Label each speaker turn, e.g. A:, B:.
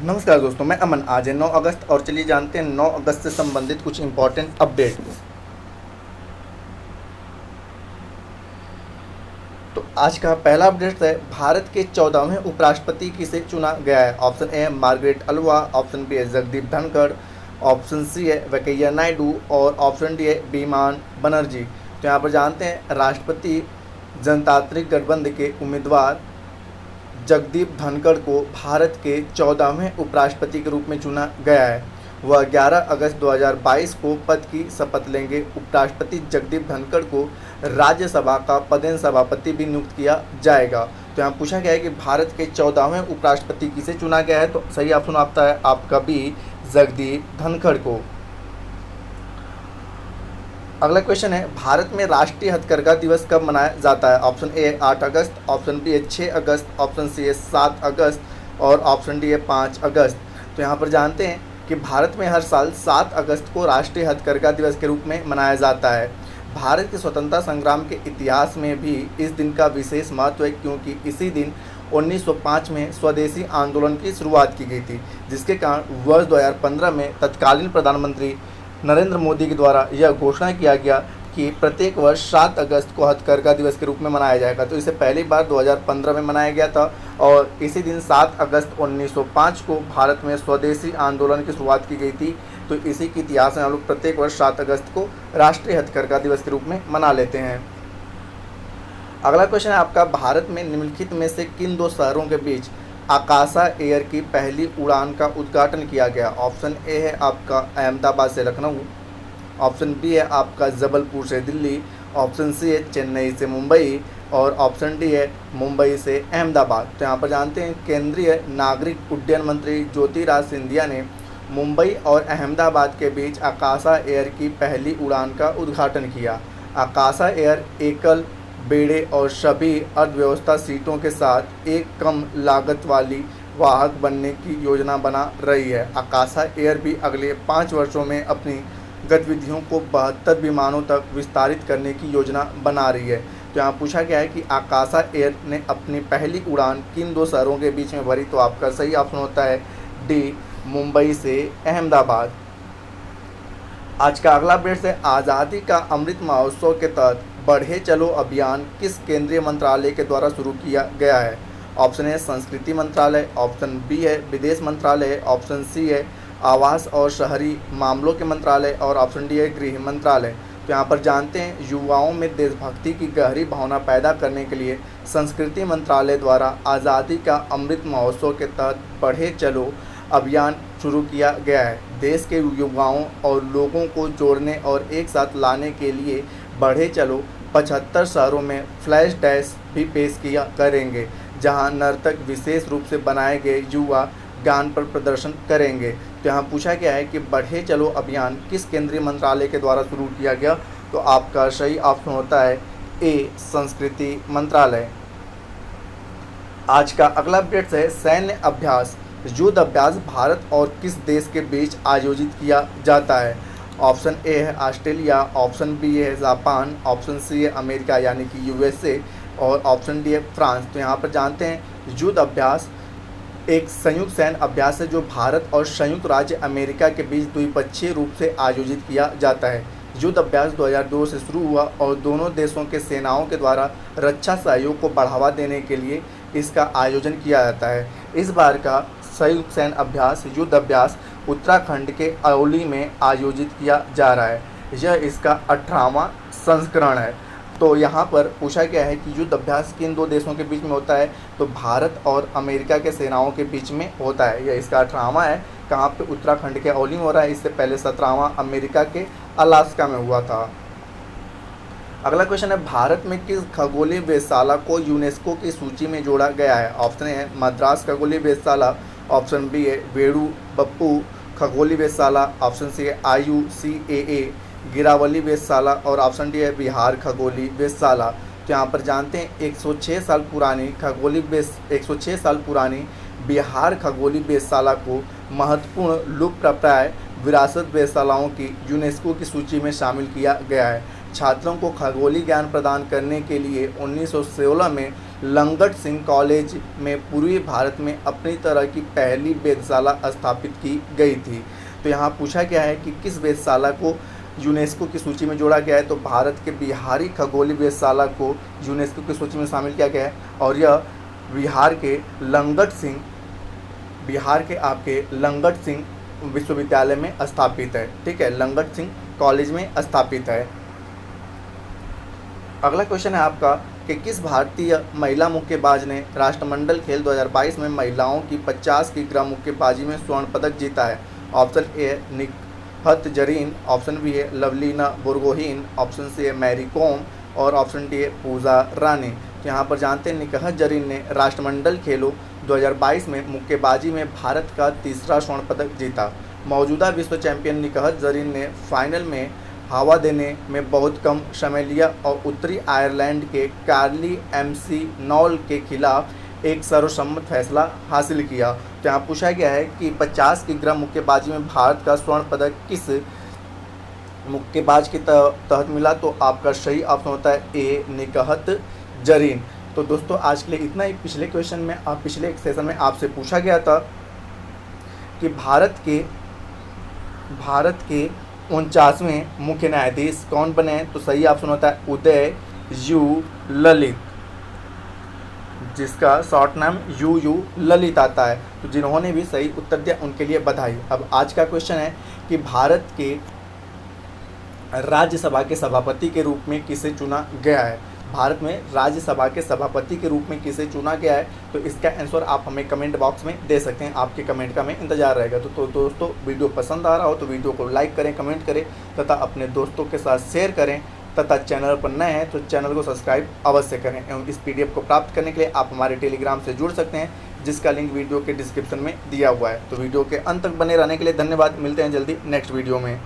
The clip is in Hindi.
A: नमस्कार दोस्तों, मैं अमन। आज है 9 अगस्त और चलिए जानते हैं 9 अगस्त से संबंधित कुछ इंपॉर्टेंट अपडेट। तो आज का पहला अपडेट है, भारत के 14वें उपराष्ट्रपति किसे चुना गया है। ऑप्शन ए है मार्गरेट अल्वा, ऑप्शन बी है जगदीप धनखड़, ऑप्शन सी है वेंकैया नायडू और ऑप्शन डी है विमान बनर्जी। तो यहाँ पर जानते हैं राष्ट्रपति जनतांत्रिक गठबंधन के उम्मीदवार जगदीप धनखड़ को भारत के 14वें उपराष्ट्रपति के रूप में चुना गया है। वह 11 अगस्त 2022 को पद की शपथ लेंगे। उपराष्ट्रपति जगदीप धनखड़ को राज्यसभा का पदेन सभापति भी नियुक्त किया जाएगा। तो यहाँ पूछा गया है कि भारत के 14वें उपराष्ट्रपति किसे चुना गया है, तो सही ऑप्शन आता है आपका बी, जगदीप धनखड़ को। अगला क्वेश्चन है, भारत में राष्ट्रीय हथकरघा दिवस कब मनाया जाता है। ऑप्शन ए 8 अगस्त, ऑप्शन बी है 6 अगस्त, ऑप्शन सी है 7 अगस्त और ऑप्शन डी है 5 अगस्त। तो यहाँ पर जानते हैं कि भारत में हर साल 7 अगस्त को राष्ट्रीय हथकरघा दिवस के रूप में मनाया जाता है। भारत के स्वतंत्रता संग्राम के इतिहास में भी इस दिन का विशेष महत्व है, क्योंकि इसी दिन 1905 में स्वदेशी आंदोलन की शुरुआत की गई थी, जिसके कारण वर्ष 2015 में तत्कालीन प्रधानमंत्री नरेंद्र मोदी के द्वारा यह घोषणा किया गया कि प्रत्येक वर्ष 7 अगस्त को हथकरघा दिवस के रूप में मनाया जाएगा। तो इसे पहली बार 2015 में मनाया गया था और इसी दिन 7 अगस्त 1905 को भारत में स्वदेशी आंदोलन की शुरुआत की गई थी। तो इसी के इतिहास में हम लोग प्रत्येक वर्ष 7 अगस्त को राष्ट्रीय हथकरघा दिवस के रूप में मना लेते हैं। अगला क्वेश्चन है आपका, भारत में निम्नलिखित में से किन दो शहरों के बीच आकाशा एयर की पहली उड़ान का उद्घाटन किया गया। ऑप्शन ए है आपका अहमदाबाद से लखनऊ, ऑप्शन बी है आपका जबलपुर से दिल्ली, ऑप्शन सी है चेन्नई से मुंबई और ऑप्शन डी है मुंबई से अहमदाबाद। तो यहाँ पर जानते हैं केंद्रीय नागरिक उड्डयन मंत्री ज्योतिराज सिंधिया ने मुंबई और अहमदाबाद के बीच आकाशा एयर की पहली उड़ान का उद्घाटन किया। आकाशा एयर एकल बेड़े और सभी अर्थव्यवस्था सीटों के साथ एक कम लागत वाली वाहक बनने की योजना बना रही है। आकाशा एयर भी अगले 5 वर्षों में अपनी गतिविधियों को 72 विमानों तक विस्तारित करने की योजना बना रही है। तो यहाँ पूछा गया है कि आकाशा एयर ने अपनी पहली उड़ान किन दो शहरों के बीच में भरी, तो आपका सही ऑप्शन होता है डी, मुंबई से अहमदाबाद। आज का अगला अपडेट है, आज़ादी का अमृत महोत्सव के तहत बढ़े चलो अभियान किस केंद्रीय मंत्रालय के द्वारा शुरू किया गया है। ऑप्शन ए संस्कृति मंत्रालय, ऑप्शन बी है विदेश मंत्रालय, ऑप्शन सी है आवास और शहरी मामलों के मंत्रालय और ऑप्शन डी है गृह मंत्रालय। तो यहाँ पर जानते हैं युवाओं में देशभक्ति की गहरी भावना पैदा करने के लिए संस्कृति मंत्रालय द्वारा आज़ादी का अमृत महोत्सव के तहत बढ़े चलो अभियान शुरू किया गया है। देश के युवाओं और लोगों को जोड़ने और एक साथ लाने के लिए बढ़े चलो 75 शहरों में फ्लैश डैश भी पेश किया करेंगे, जहां नर्तक विशेष रूप से बनाए गए युवा गान पर प्रदर्शन करेंगे। तो यहाँ पूछा गया है कि बढ़े चलो अभियान किस केंद्रीय मंत्रालय के द्वारा शुरू किया गया, तो आपका सही ऑप्शन होता है ए, संस्कृति मंत्रालय। आज का अगला अपडेट है, सैन्य अभ्यास युद्ध अभ्यास भारत और किस देश के बीच आयोजित किया जाता है। ऑप्शन ए है ऑस्ट्रेलिया, ऑप्शन बी है जापान, ऑप्शन सी है अमेरिका यानी कि यूएसए और ऑप्शन डी है फ्रांस। तो यहाँ पर जानते हैं युद्ध अभ्यास एक संयुक्त सैन्य अभ्यास है जो भारत और संयुक्त राज्य अमेरिका के बीच द्विपक्षीय रूप से आयोजित किया जाता है। युद्ध अभ्यास 2002 से शुरू हुआ और दोनों देशों के सेनाओं के द्वारा रक्षा सहयोग को बढ़ावा देने के लिए इसका आयोजन किया जाता है। इस बार का संयुक्त सैन्य अभ्यास युद्ध अभ्यास उत्तराखंड के औली में आयोजित किया जा रहा है। यह इसका 18वां संस्करण है। तो यहाँ पर पूछा गया है कि युद्ध अभ्यास किन दो देशों के बीच में होता है, तो भारत और अमेरिका के सेनाओं के बीच में होता है। यह इसका 18वां है। कहाँ पे? उत्तराखंड के औली में हो रहा है। इससे पहले 17वां अमेरिका के अलास्का में हुआ था। अगला क्वेश्चन है, भारत में किस खगोलीय वेधशाला को यूनेस्को की सूची में जोड़ा गया है। ऑप्शन ए है मद्रास खगोलीय वेधशाला, ऑप्शन बी है वेड़ू बप्पू खगोलीय वेधशाला, ऑप्शन सी है IUCAA गिरावली वेधशाला और ऑप्शन डी है बिहार खगोलीय वेधशाला। तो यहाँ पर जानते हैं 106 साल पुरानी बिहार खगोलीय वेधशाला को महत्वपूर्ण लुप्तप्राय विरासत वेधशालाओं की यूनेस्को की सूची में शामिल किया गया है। छात्रों को खगोलीय ज्ञान प्रदान करने के लिए 1916 में लंगट सिंह कॉलेज में पूर्वी भारत में अपनी तरह की पहली वेधशाला स्थापित की गई थी। तो यहाँ पूछा गया है कि किस वेधशाला को यूनेस्को की सूची में जोड़ा गया है। तो भारत के बिहारी खगोलीय वेधशाला को यूनेस्को की सूची में शामिल किया गया है और यह बिहार के लंगट सिंह विश्वविद्यालय में स्थापित है। ठीक है, लंगट सिंह कॉलेज में स्थापित है। अगला क्वेश्चन है आपका कि किस भारतीय महिला मुक्केबाज ने राष्ट्रमंडल खेल 2022 में महिलाओं की 50 किग्रा मुक्केबाजी में स्वर्ण पदक जीता है। Option A Nikhat Zareen, option B है लवलीना बोरगोहेन, ऑप्शन सी है मैरी कॉम और ऑप्शन डी है पूजा रानी। तो यहाँ पर जानते हैं निकहत जरीन ने राष्ट्रमंडल खेलों 2022 में मुक्केबाजी में भारत का तीसरा स्वर्ण पदक जीता। मौजूदा विश्व चैंपियन निकहत जरीन ने फाइनल में हवा देने में बहुत कम समय लिया और उत्तरी आयरलैंड के कार्ली MC नॉल के खिलाफ एक सर्वसम्मत फैसला हासिल किया। तो यहाँ पूछा गया है कि 50 किग्रा मुक्केबाजी में भारत का स्वर्ण पदक किस मुक्केबाज के तहत मिला। तो आपका सही ऑप्शन होता है ए निकहत जरीन। तो दोस्तों आज के लिए इतना ही। पिछले क्वेश्चन में पिछले एक सेशन में आपसे पूछा गया था कि भारत के 49वें मुख्य न्यायाधीश कौन बने। तो सही ऑप्शन होता है उदय यू ललित, जिसका शॉर्ट नाम यू ललित आता है। तो जिन्होंने भी सही उत्तर दिया उनके लिए बधाई। अब आज का क्वेश्चन है कि भारत के राज्यसभा के सभापति के रूप में किसे चुना गया है। भारत में राज्यसभा के सभापति के रूप में किसे चुना गया है। तो इसका आंसर आप हमें कमेंट बॉक्स में दे सकते हैं। आपके कमेंट का हमें इंतजार रहेगा। तो दोस्तों वीडियो पसंद आ रहा हो तो वीडियो को लाइक करें, कमेंट करें तथा अपने दोस्तों के साथ शेयर करें तथा चैनल पर नए हैं तो चैनल को सब्सक्राइब अवश्य करें। एवं इस PDF को प्राप्त करने के लिए आप हमारे टेलीग्राम से जुड़ सकते हैं, जिसका लिंक वीडियो के डिस्क्रिप्शन में दिया हुआ है। तो वीडियो के अंत तक बने रहने के लिए धन्यवाद। मिलते हैं जल्दी नेक्स्ट वीडियो में।